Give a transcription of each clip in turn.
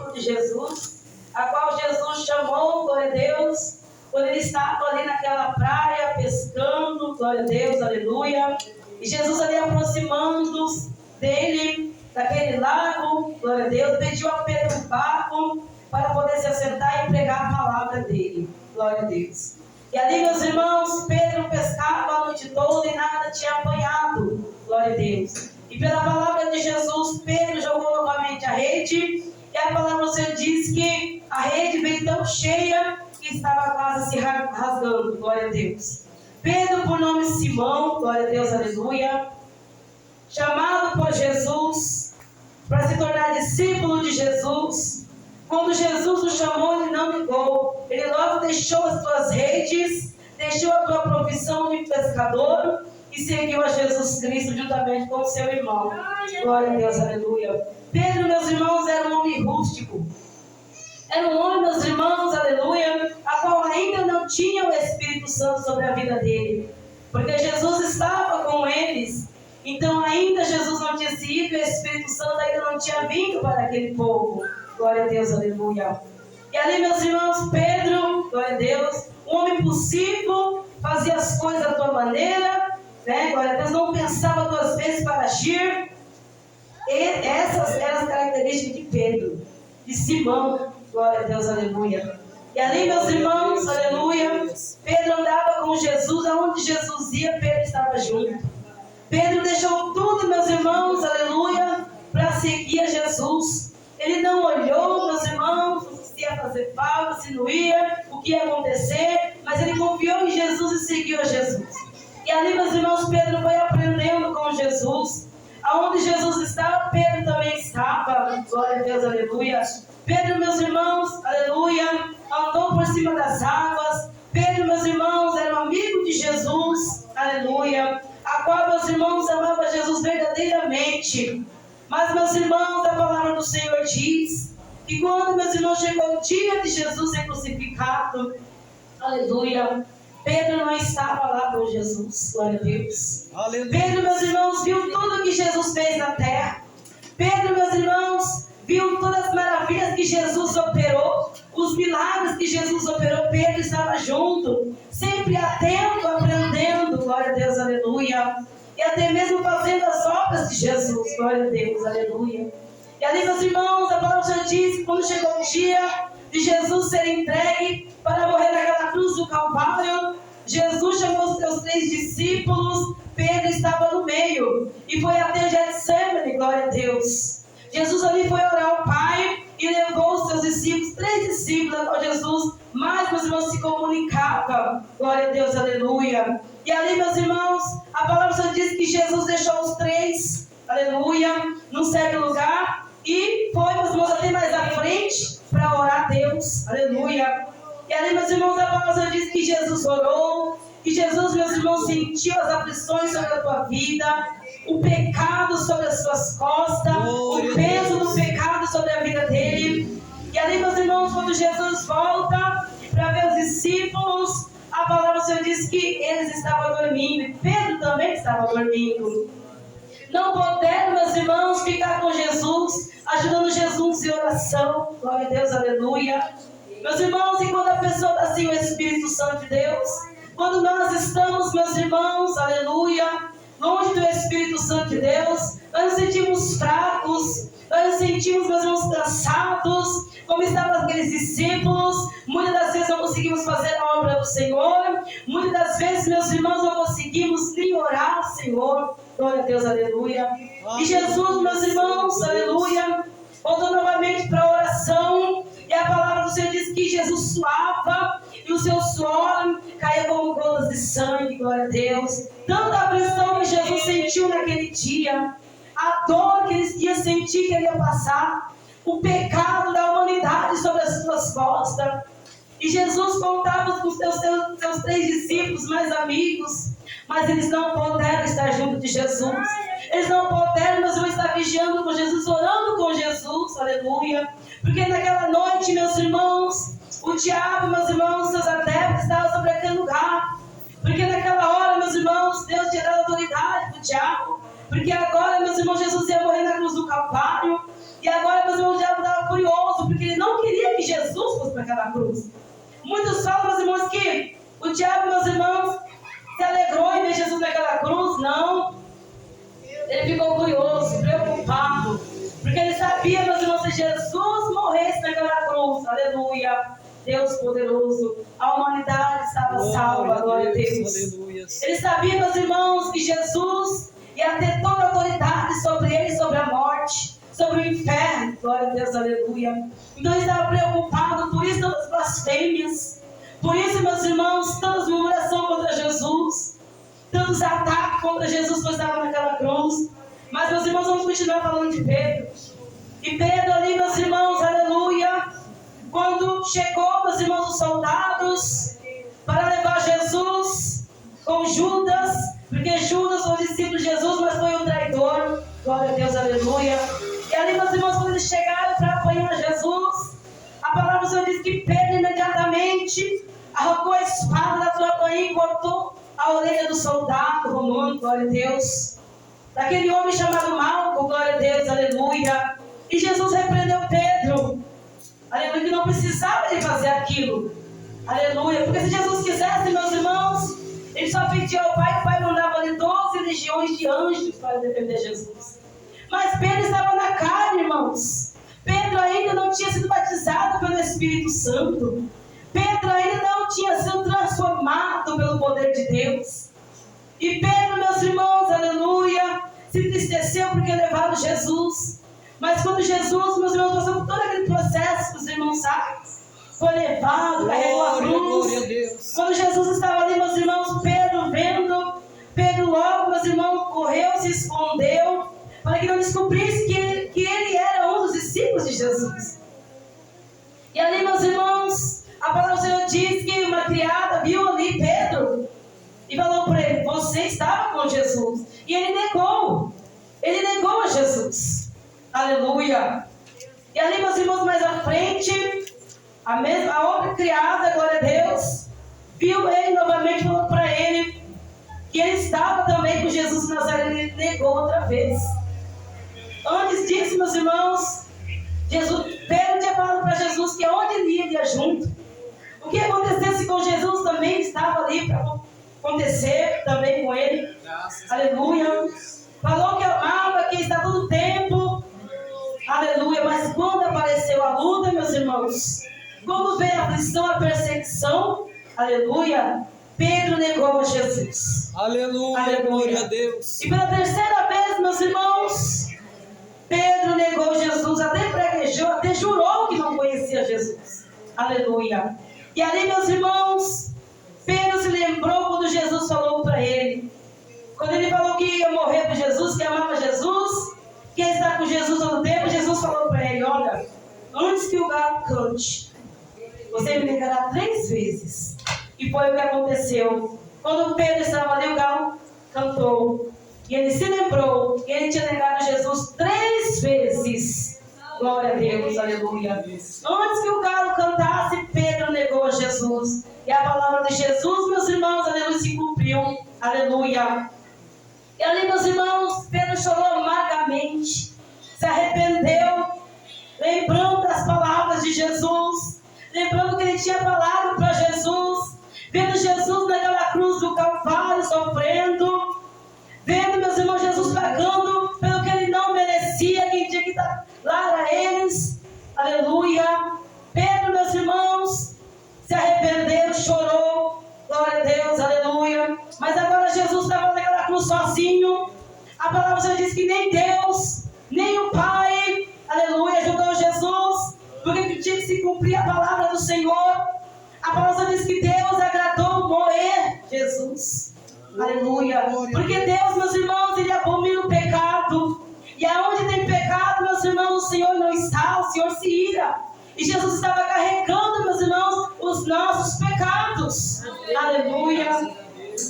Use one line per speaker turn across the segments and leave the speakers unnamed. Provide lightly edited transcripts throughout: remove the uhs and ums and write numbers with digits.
de Jesus, a qual Jesus chamou, glória a Deus, quando ele estava ali naquela praia pescando, glória a Deus, aleluia. E Jesus ali aproximando-se dele, daquele lago, glória a Deus, pediu a Pedro um barco para poder se assentar e pregar a palavra dele, glória a Deus. E ali, meus irmãos, Pedro pescava a noite toda e nada tinha apanhado, glória a Deus. E pela palavra de Jesus, Pedro jogou novamente a rede, e a palavra do Senhor diz que a rede veio tão cheia que estava quase se rasgando, glória a Deus. Pedro, por nome Simão, glória a Deus, aleluia, chamado por Jesus para se tornar discípulo de Jesus. Quando Jesus o chamou, ele não negou. Ele logo deixou as suas redes, deixou a sua profissão de pescador e seguiu a Jesus Cristo juntamente com o seu irmão. Glória a Deus, aleluia. Pedro, meus irmãos, era um homem rústico. Era um homem, meus irmãos, aleluia, a qual ainda não tinha o Espírito Santo sobre a vida dele. Porque Jesus estava com eles. Então ainda Jesus não tinha sido, e o Espírito Santo ainda não tinha vindo para aquele povo. Glória a Deus, aleluia. E ali, meus irmãos, Pedro, glória a Deus, um homem possível, fazia as coisas da tua maneira, né? Glória a Deus, não pensava duas vezes para agir. E essas eram as características de Pedro, de Simão, glória a Deus, aleluia. E ali, meus irmãos, aleluia, Pedro andava com Jesus, aonde Jesus ia, Pedro estava junto. Pedro deixou tudo, meus irmãos, aleluia, para seguir a Jesus. Ele não olhou, meus irmãos, se ia fazer falta, se não ia, o que ia acontecer, mas ele confiou em Jesus e seguiu a Jesus. E ali, meus irmãos, Pedro foi aprendendo com Jesus. Aonde Jesus estava, Pedro também estava. Glória a Deus, aleluia. Pedro, meus irmãos, aleluia, andou por cima das águas. Pedro, meus irmãos, era um amigo de Jesus, aleluia, a qual, meus irmãos, amava Jesus verdadeiramente. Mas, meus irmãos, a palavra do Senhor diz que quando, meus irmãos, chegou o dia de Jesus ser crucificado, aleluia, Pedro não estava lá com Jesus, glória a Deus. Aleluia. Pedro, meus irmãos, viu tudo que Jesus fez na terra. Pedro, meus irmãos, viu todas as maravilhas que Jesus operou, os milagres que Jesus operou. Pedro estava junto, sempre atento, aprendendo, glória a Deus, aleluia. E até mesmo fazendo as obras de Jesus, glória a Deus, aleluia. E ali, meus irmãos, a palavra já diz que quando chegou o dia de Jesus ser entregue para morrer naquela cruz do Calvário, Jesus chamou os seus 3 discípulos, Pedro estava no meio, e foi até Getsemane, glória a Deus. Jesus ali foi orar ao Pai e levou os seus discípulos, 3 discípulos, a qual Jesus mais, meus irmãos, se comunicava, glória a Deus, aleluia. E ali, meus irmãos, a palavra só diz que Jesus deixou os 3, aleluia, num certo lugar, e foi, meus irmãos, até mais à frente para orar a Deus, aleluia. E ali, meus irmãos, a palavra diz que Jesus orou, que Jesus, meus irmãos, sentiu as aflições sobre a tua vida, o pecado sobre as suas costas, o peso do pecado sobre a vida dele. E ali, meus irmãos, quando Jesus volta para ver os discípulos, a palavra do Senhor diz que eles estavam dormindo, e Pedro também estava dormindo. Não puderam, meus irmãos, ficar com Jesus, ajudando Jesus em oração, glória a Deus, aleluia. Meus irmãos, e quando a pessoa está sem o Espírito Santo de Deus, quando nós estamos, meus irmãos, aleluia, longe do Espírito Santo de Deus, nós nos sentimos fracos, nós nos sentimos, meus irmãos, cansados, como estavam aqueles discípulos. Muitas das vezes não conseguimos fazer a obra do Senhor, muitas das vezes, meus irmãos, não conseguimos nem orar ao Senhor, glória a Deus, aleluia. E Jesus, meus irmãos, aleluia, voltou novamente para a oração, e a palavra do Senhor diz que Jesus suava, e o seu suor caía como gotas de sangue, glória a Deus. Tanta aflição que Jesus sentiu naquele dia, a dor que ele ia sentir, que ele ia passar, o pecado da humanidade sobre as suas costas. E Jesus contava com os seus 3 discípulos mais amigos, mas eles não puderam estar junto de Jesus. Eles não puderam, mas vão estar vigiando com Jesus, orando com Jesus, aleluia. Porque naquela noite, meus irmãos, o diabo, meus irmãos, seus adeptos estavam sobre aquele lugar. Porque naquela hora, meus irmãos, Deus tinha dado autoridade para o diabo. Porque agora, meus irmãos, Jesus ia morrer na cruz do Calvário. E agora, meus irmãos, o diabo estava furioso, naquela cruz. Muitos falam, meus irmãos, que o diabo, meus irmãos, se alegrou em ver Jesus naquela cruz. Não. Ele ficou curioso, preocupado, porque ele sabia, meus irmãos, se Jesus morresse naquela cruz, aleluia, Deus poderoso, a humanidade estava salva, glória a Deus. Aleluia. Ele sabia, meus irmãos, que Jesus ia ter toda a autoridade sobre ele, sobre a morte, sobre o inferno, glória a Deus, aleluia. Então ele estava preocupado, por isso tantas blasfêmias, por isso, meus irmãos, tantas murmurações contra Jesus, tantos ataques contra Jesus que estava naquela cruz. Mas, meus irmãos, vamos continuar falando de Pedro. E Pedro ali, meus irmãos, aleluia, quando chegou, meus irmãos, os soldados para levar Jesus com Judas, porque Judas foi o discípulo de Jesus, mas foi um traidor, glória a Deus, aleluia. E ali, meus irmãos, quando eles chegaram para apanhar Jesus, a palavra do Senhor diz que Pedro imediatamente arrancou a espada da sua bainha e cortou a orelha do soldado romano, glória a Deus, daquele homem chamado Malco, glória a Deus, aleluia. E Jesus repreendeu Pedro, aleluia, que não precisava de fazer aquilo, aleluia, porque se Jesus quisesse, meus irmãos, ele só pedia ao Pai, o Pai mandava ali 12 legiões de anjos para defender Jesus. Mas Pedro estava na carne, irmãos. Pedro ainda não tinha sido batizado pelo Espírito Santo. Pedro ainda não tinha sido transformado pelo poder de Deus. E Pedro, meus irmãos, aleluia, se entristeceu porque levaram Jesus. Mas quando Jesus, meus irmãos, passou por todo aquele processo que os irmãos sabem, foi levado, carregou a cruz. Quando Jesus estava ali, meus irmãos, Pedro vendo, Pedro logo, meus irmãos, correu, se escondeu, para que não descobrisse que ele era um dos discípulos de Jesus. E ali, meus irmãos, a palavra do Senhor diz que uma criada viu ali Pedro e falou para ele: você estava com Jesus. E ele negou a Jesus, aleluia. E ali, meus irmãos, mais à frente, a outra criada, glória a Deus, viu ele novamente e falou para ele que ele estava também com Jesus de Nazaré. Ele negou outra vez. Antes disso, meus irmãos, Pedro tinha falado para Jesus que onde ele ia junto. O que acontecesse com Jesus também estava ali para acontecer também com ele. Aleluia. Falou que amava, que está todo tempo. Aleluia. Mas quando apareceu a luta, meus irmãos, quando veio a aflição, a perseguição, aleluia, Pedro negou a Jesus.
Aleluia, aleluia, glória a Deus.
E pela terceira vez, meus irmãos, Pedro negou Jesus, até praguejou, até jurou que não conhecia Jesus. Aleluia. E ali, meus irmãos, Pedro se lembrou quando Jesus falou para ele. Quando ele falou que ia morrer por Jesus, que amava Jesus, que ia estar com Jesus todo o tempo, Jesus falou para ele: olha, antes que o galo cante, você me negará 3 vezes. E foi o que aconteceu. Quando Pedro estava ali, o galo cantou. E ele se lembrou que ele tinha negado Jesus 3 vezes. Glória a Deus, aleluia. Antes que o galo cantasse, Pedro negou a Jesus. E a palavra de Jesus, meus irmãos, aleluia, se cumpriu. Aleluia. E ali, meus irmãos, Pedro chorou amargamente. Se arrependeu, lembrando das palavras de Jesus. Lembrando que ele tinha falado para Jesus. Vendo Jesus naquela cruz do Calvário, sofrendo. Vendo, meus irmãos, Jesus pagando pelo que ele não merecia, quem tinha que dar a eles. Aleluia. Pedro, meus irmãos, se arrependeu, chorou. Glória a Deus, aleluia. Mas agora Jesus estava naquela cruz sozinho. A palavra do Senhor diz que nem Deus, nem o Pai, aleluia, ajudou Jesus, porque tinha que se cumprir a palavra do Senhor. A palavra diz que Deus agradou moer Jesus. Aleluia. Porque Deus, meus irmãos, ele abomina o pecado. E aonde tem pecado, meus irmãos, o Senhor não está, o Senhor se ira. E Jesus estava carregando, meus irmãos, os nossos pecados. Aleluia.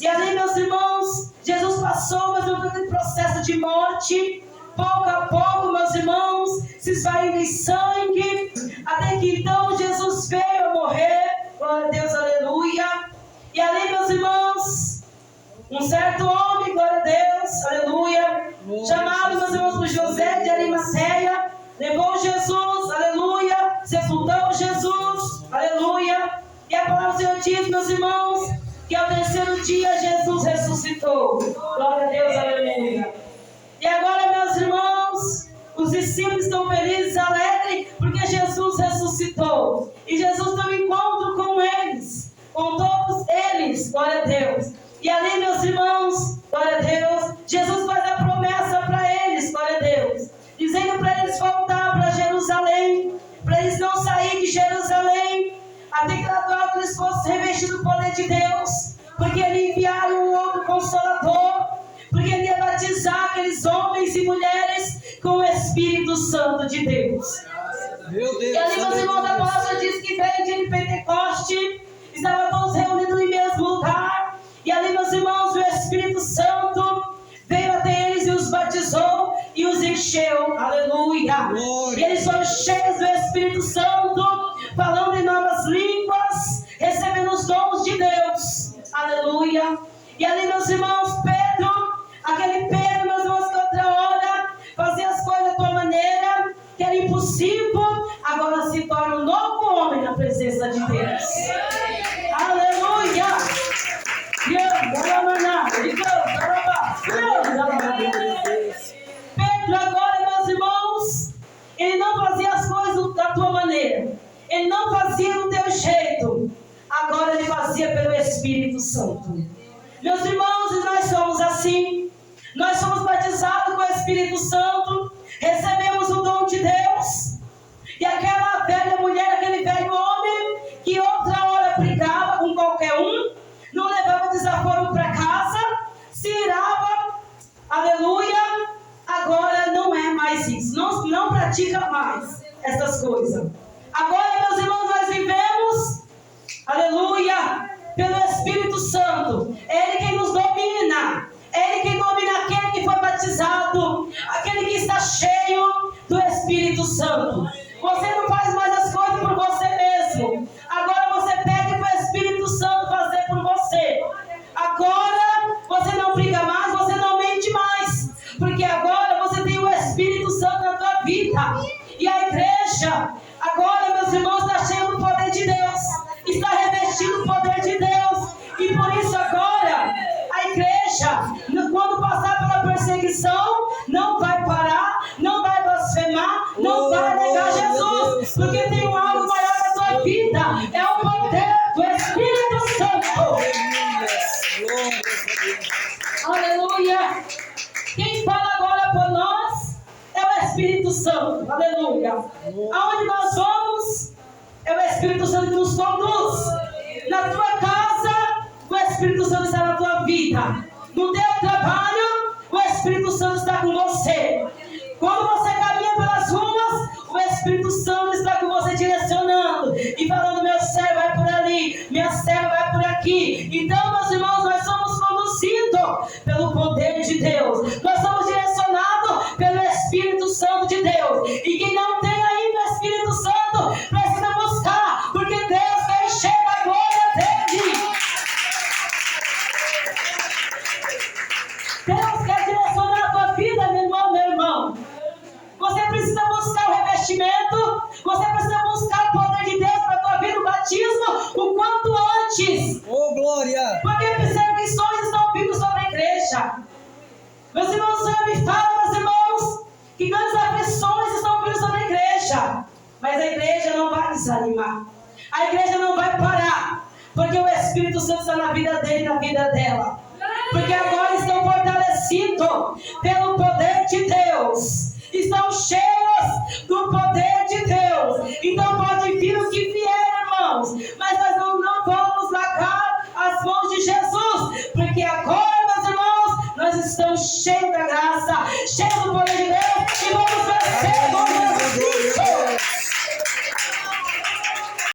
E ali, meus irmãos, Jesus passou, meus irmãos, pelo processo de morte. Pouco a pouco, meus irmãos, se esvaindo em sangue. Até que então Jesus veio a morrer. Glória a Deus, aleluia. E ali, meus irmãos, um certo homem, glória a Deus, aleluia, chamado, meus irmãos, por José de Arimateia, levou Jesus, aleluia, sepultou Jesus, aleluia. palavra do Senhor diz, meus irmãos, que ao terceiro dia Jesus ressuscitou. Glória a Deus, aleluia. E agora, meus irmãos, os discípulos estão felizes, alegres, porque Jesus ressuscitou. E Jesus tem um encontro com eles, com todos eles, glória a Deus. E ali, meus irmãos, glória a Deus, Jesus faz a promessa para eles, glória a Deus, dizendo para eles voltar para Jerusalém, para eles não saírem de Jerusalém, até que lá eles fossem revestidos do poder de Deus, porque ele enviaram um outro Consolador, porque ele ia batizar aqueles homens e mulheres com o Espírito Santo de Deus.
Meu Deus,
e ali, meus irmãos, a palavra diz que veio dia de Pentecoste, estavam todos reunidos no mesmo lugar, e ali, meus irmãos, o Espírito Santo veio até eles e os batizou e os encheu, aleluia. E eles foram cheios do Espírito Santo, falando em novas línguas, recebendo os dons de Deus, aleluia. E ali, meus irmãos, Pedro, aquele Pedro, meus irmãos, que outra hora fazia as coisas da tua maneira, que era impossível, agora se torna um novo homem na presença de Deus, aleluia. Pedro agora, meus irmãos, ele não fazia as coisas da tua maneira, ele não fazia do teu jeito, agora ele fazia pelo Espírito Santo. Meus irmãos, nós somos assim, nós somos batizados com o Espírito Santo, recebemos o dom de Deus, e aquela velha mulher, aquele velho homem, que outra hora brigava com qualquer um, não levava desaforo para casa, se irava, aleluia, agora não é mais isso, não pratica mais essas coisas. Agora, meus irmãos, nós vivemos, aleluia, pelo Espírito Santo. É Ele quem nos domina, é Ele quem domina aquele que foi batizado, aquele que está cheio do Espírito Santo. Você não faz mais as coisas por você mesmo, agora você pede para o Espírito Santo fazer por você. Agora você não briga mais, você não mente mais, porque agora você tem o Espírito Santo na tua vida. E a igreja agora, meus irmãos, está cheia do poder de Deus, está revestindo o poder de Deus. E por isso agora a igreja, quando passar pela perseguição, não vai parar, não vai blasfemar, não vai negar Jesus, porque tem um algo maior na tua vida, é o poder do Espírito Santo. Aleluia. Quem fala agora por nós é o Espírito Santo, aleluia. Aonde nós vamos, é o Espírito Santo que nos conduz. Na tua casa, o Espírito Santo está na tua vida. No teu trabalho, o Espírito Santo está com você. Quando você caminha pelas ruas, o Espírito Santo está com você direcionando e falando: meu servo vai por ali, minha serva vai por aqui. Então, meus irmãos, nós somos conduzidos pelo poder de Deus, nós somos direcionados pelo Espírito Santo de Deus. E quem não tem ainda o Espírito Santo precisa buscar, porque Deus quer encher a glória dele. Deus quer direcionar a tua vida, meu irmão, meu irmão. Você precisa buscar o revestimento, você precisa buscar o poder de Deus para a tua vida, o batismo, o quanto antes.
Oh, glória!
Porque perseguições estão vindo sobre a igreja. Meus irmãos, o Senhor me fala, meus irmãos, que grandes aflições estão vindo sobre a igreja. Mas a igreja não vai desanimar. A igreja não vai parar. Porque o Espírito Santo está na vida dele e na vida dela. Porque agora estão fortalecidos pelo poder de Deus. Estão cheios do poder de Deus. Então pode vir o que vier, irmãos, mas nós não vamos largar as mãos de Jesus, porque agora, meus irmãos, nós estamos cheios da graça, cheios do poder de Deus, e vamos vencer.